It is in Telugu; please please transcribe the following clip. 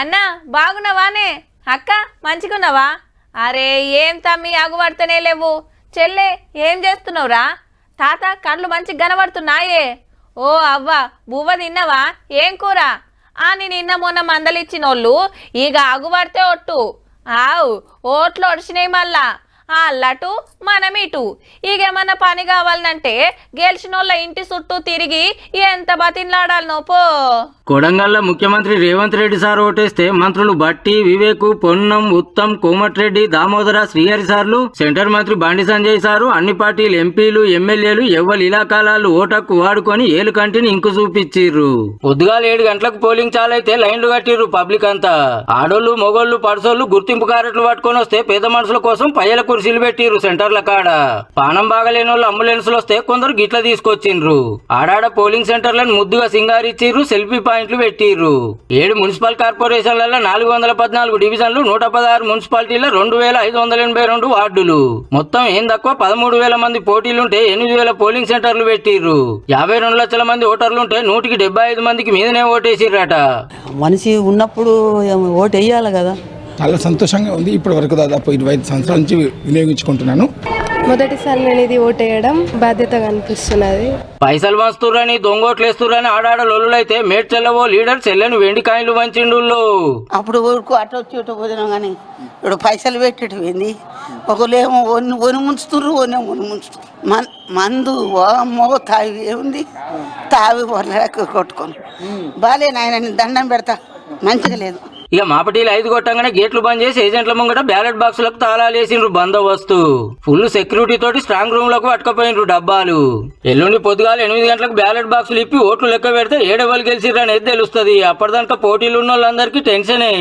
అన్నా బాగున్నావానే? అక్క మంచిగున్నావా? అరే ఏం తమ్మి ఆగుపడతనే లేవు. చెల్లె ఏం చేస్తున్నావురా? తాత కళ్ళు మంచిగా కనబడుతున్నాయే. ఓ అవ్వ బువ్వ తిన్నావా? ఏం కూర? నేను నిన్న మొన్న మందలిచ్చినోళ్ళు ఇక ఆగుపడితే ఒట్టు. ఆవు ఓట్లు ఒడిచినాయి మళ్ళా. అల్లటు మనం ఇటు. ఇకేమన్నా పని కావాలంటే గెలిచినోళ్ళ ఇంటి చుట్టూ తిరిగి ఎంత బతిన్లాడాలనో పో. కొడంగల్ల ముఖ్యమంత్రి రేవంత్ రెడ్డి సార్ ఓటేస్తే మంత్రులు బట్టి, వివేక్, పొన్నం, ఉత్తమ్, కోమటిరెడ్డి, దామోదర, శ్రీహరి సార్లు, సెంటర్ మంత్రి బండి సంజయ్ సారు, అన్ని పార్టీలు ఎంపీలు, ఎమ్మెల్యేలు ఎవ్వరు ఇలాకాలాలు ఓటక్కు వాడుకొని ఏలు కంటిని ఇంకు చూపించిర్రు. పొద్దుగాల 7 గంటలకు పోలింగ్ చాలైతే లైన్లు కట్టిర్రు పబ్లిక్ అంతా. ఆడోళ్ళు, మొగోళ్ళు, పడసోళ్ళు గుర్తింపు కార్డులు పట్టుకొని వస్తే పేద మనుషుల కోసం పయ్యల కుర్చీలు పెట్టిర్రు సెంటర్ల కాడ. పానం బాగలేని వాళ్ళు అంబులెన్స్లు వస్తే కొందరు గిట్ల తీసుకొచ్చిండ్రు. ఆడాడ పోలింగ్ సెంటర్లను ముద్దుగా సింగారిచ్చిర్రు, సెల్ఫీ పాయింట్లు పెట్టిర్రు. 7 మున్సిపల్ కార్పొరేషన్లలో 414 డివిజన్లు, 116 మున్సిపాలిటీల 2582 వార్డులు. మొత్తం ఏం తక్కువ 13,000 మంది పోటీలుంటే 8,000 పోలింగ్ సెంటర్లు పెట్టిర్రు. 52 లక్షల మంది ఓటర్లుంటే 175 మందికి మీదనే ఓటేసిర్రట. మనిషి ఉన్నప్పుడు ఓటు వేయాలి కదా. చాలా సంతోషంగా ఉంది. ఇప్పటి వరకు దాదాపు 25 సంవత్సరాల నుంచి వినియోగించుకుంటున్నాను. మొదటిసారి నేను ఇది ఓటేయడం బాధ్యతగా అనిపిస్తున్నది. పైసలు వంచుతుర్రని, దొంగోట్లేస్తుర్రని ఆడాడ లొల్లులైతే మేడ్చెల్లవో లీడర్ చెల్లెను వెండి కాయలు వంచిండు. అప్పుడు ఊరుకు అటు వచ్చి ఇటు పోతున్నాం కానీ ఇప్పుడు పైసలు పెట్టేటిపోయింది. ఒకలేమో ఒని ముంచుతుర్రు, ఒనేమో ఒని ముంచుతుర్రు. మందు అమ్మో తావి ఏముంది, తావి పొరలకు కొట్టుకొని బాలే నాయన దండం పెడతా, మంచిగా లేదు. ఇక మాపటీలు 5 కొట్టంగానే గేట్లు బంద్ చేసి ఏజెంట్ల ముంగట బ్యాలెట్ బాక్సులకు తాళాలు వేసిండ్రు బందోబస్తు. ఫుల్ సెక్యూరిటీ తోటి స్ట్రాంగ్ రూమ్ లకు పట్టుకుపోయినరు డబ్బాలు. ఎల్లుండి పొద్దుగాల 8 గంటలకు బ్యాలెట్ బాక్సులు ఇప్పి ఓట్లు లెక్క పెడితే 7 ఎవరు గెలిచిర్రు అనేది తెలుస్తుంది. అప్పటిదాకా పోటీలు ఉన్న వాళ్ళందరికీ టెన్షనే.